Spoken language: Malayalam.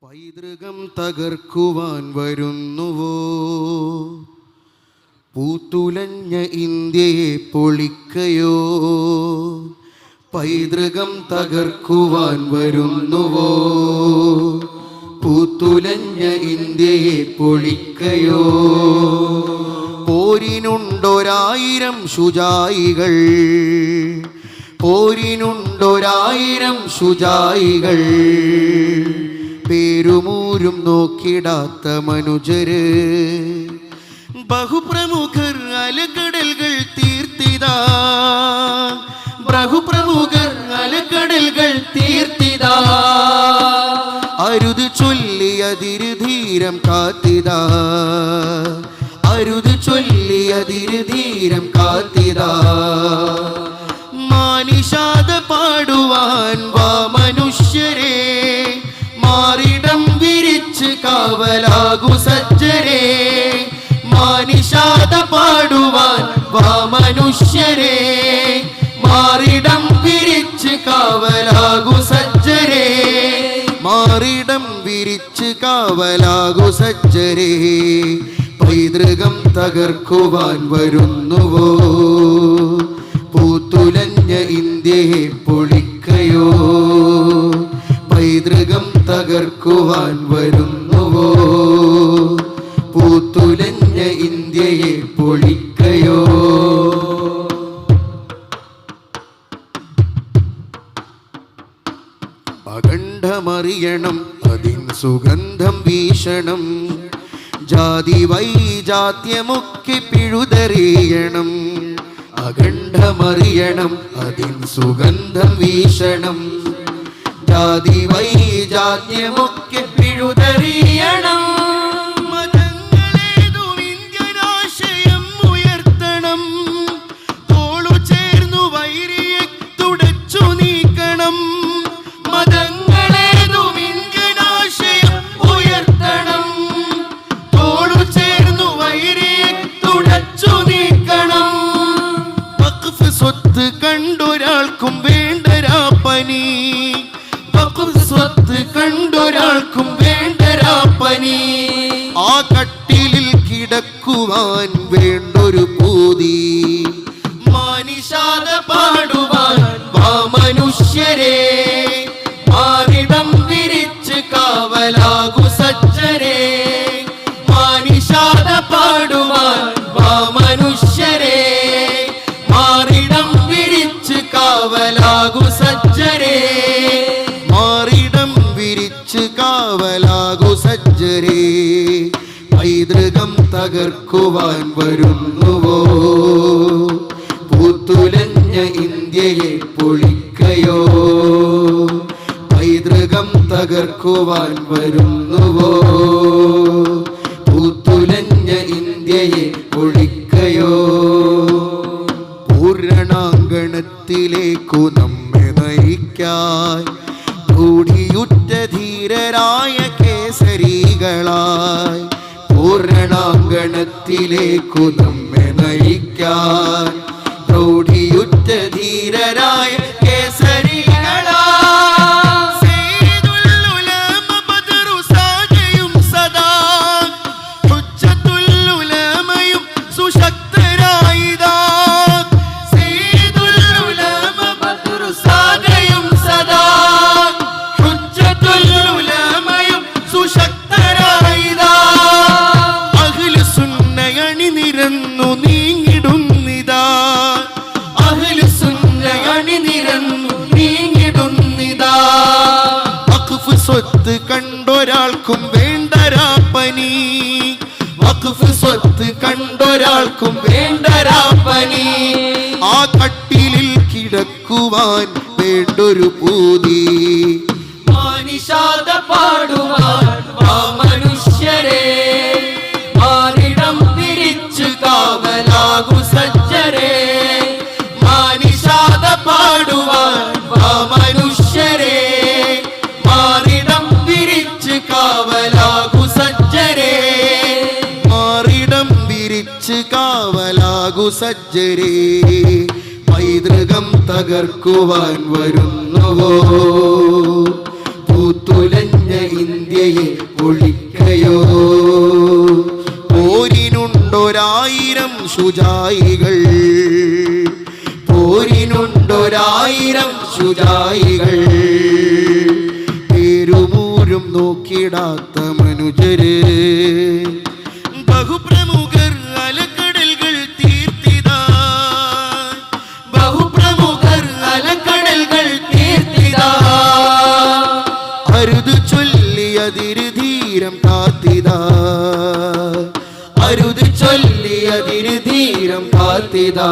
പൈതൃകം തകർക്കുവാൻ വരുന്നുവോ? പൂത്തുലഞ്ഞ ഇന്ത്യയെ പൊളിക്കയോ? പൈതൃകം തകർക്കുവാൻ വരുന്നുവോ? പൂത്തുലഞ്ഞ ഇന്ത്യയെ പൊളിക്കയോ? പോരിനുണ്ടൊരായിരം ശുചായികൾ, പോരിനുണ്ടൊരായിരം ശുചായികൾ, പേരുമൂരും നോക്കിടാത്ത മനുജര്. ബഹുപ്രമുഖർ അലക്കടലുകൾ തീർത്തിതാ, ബഹുപ്രമുഖർ അലക്കടലുകൾ തീർത്തിതാ. അരുത് ചൊല്ലിയതിരു ധീരം കാത്തിതാ, അരുത് ചൊല്ലിയതിരു ധീരം കാത്തിതാ. മാനിഷാദ പാടുവാൻ വാ മനുഷ്യരെ, മാറിടം വിരിച്ച് കാവലാകു സജ്ജരെ. മാനിഷാദ പാടുവാൻ വാ മനുഷ്യരെ, മാറിടം വിരിച്ച് കാവലാകു സജ്ജരെ. മാറിടം വിരിച്ച് കാവലാകു സജ്ജരെ. പൈതൃകം തകർക്കുവാൻ വരുന്നുവോ? പൂത്തുലഞ്ഞ ഇന്ത്യയെ പൊളിക്കയോ? പൈതൃകം തകർക്കുവാൻ വരുന്നുവോ? പൂത്തുലഞ്ഞ ഇന്ത്യയെ പൊളിക്കയോ? അഖണ്ഡമറിയണം, അതിൻ സുഗന്ധം വീശണം. ജാതി വൈജാത്യമൊക്കെ പിഴുതെറിയണം. അഖണ്ഡമറിയണം, അതിൻ സുഗന്ധം വീശണം. ജാതി വൈജാത്യമൊക്കെ പിഴുതെറിയണം. മതങ്ങളേതും ഇന്ത്യനാശയം ഉയർത്തണം. തോളു ചേർന്നു വൈരിയെ തുടച്ചു നീക്കണം. മതങ്ങളേതും ഇന്ത്യനാശയം ഉയർത്തണം. തോളു ചേർന്നു വൈരിയെ തുടച്ചു നീക്കണം. വഖഫ് സ്വത്ത് കണ്ടൊരാൾക്കും വേണ്ടരാപ്പനി, വഖഫ് സ്വത്ത് കണ്ടൊരാൾക്കും വേണ്ടരാപ്പനി. ആ കട്ടിലിൽ കിടക്കുവാൻ വേണ്ടൊരു പൂതി. മാനിഷാദ പാടുവാൻ വാ മനുഷ്യരെ, മാറിടം വിരിച്ച് കാവലാകു സജ്ജരെ. മാനിഷാദ പാടുവാൻ വാ മനുഷ്യരെ, മാറിടം വിരിച്ച് കാവലാകു സജ്ജരെ. മാറിടം വിരിച്ച് കാവലാകു സജ്ജരെ. പൈതൃകം തകർക്കുവാൻ വരുന്നുവോ? പൂത്തുലഞ്ഞ ഇന്ത്യയെ പൊളിക്കയോ? പൈതൃകം തകർക്കുവാൻ വരുന്നുവോ? പൂത്തുലഞ്ഞ ഇന്ത്യയെ പൊളിക്കയോ? പൂരണാങ്കണത്തിലേക്കു നമ്മെ നയിക്കാൻ കൂടിയുറ്റ ധീരരായ കേസരികളായി. പൂരണാങ്കണത്തിലേക്കു നമ്മെ നയിക്കാൻ പ്രൗഢിയുറ്റ ധീരരായ കേസരികളായി. സ്വത്ത് കണ്ടൊരാൾക്കും വേണ്ടരാപ്പനി, വഖഫ് സ്വത്ത് കണ്ടൊരാൾക്കും വേണ്ടരാപ്പനി. ആ കട്ടിലിൽ കിടക്കുവാൻ വേണ്ടൊരു പൂതി. മാനിഷാദ പാടുവാൻ വാ മനുഷ്യരെ, മാറിടം വിരിച്ച് കാവലാകു സജ്ജരെ. മാനിഷാദ പാടുവാൻ വാ മനുഷ്യരെ, മാറിടം വിരിച്ച് കാവലാകു സജ്ജരെ. മാറിടം വിരിച്ച് കാവലാകു സജ്ജരെ. പൈതൃകം തകർക്കുവാൻ വരുന്നുവോ? പൂത്തുലഞ്ഞ ഇന്ത്യ വിദ്യയെ ഒളിക്കയോ. പോരിനുണ്ടൊരായിരം ശുചായികൾ, പോരിനുണ്ടൊരായിരം ശുചായികൾ, പേരുമൂരും നോക്കിടാത്ത മനുജര്. ബഹുപ്രമുഖർ അലക്കടലുകൾ തീർത്തിതാ, ബഹുപ്രമുഖർ അലക്കടലുകൾ തീർത്തിതാ. അരുത് ചൊല്ലിയതിരു ധീരം കാത്തിതാ, അരുത് ചൊല്ലിയതിരു ധീരം കാത്തിതാ.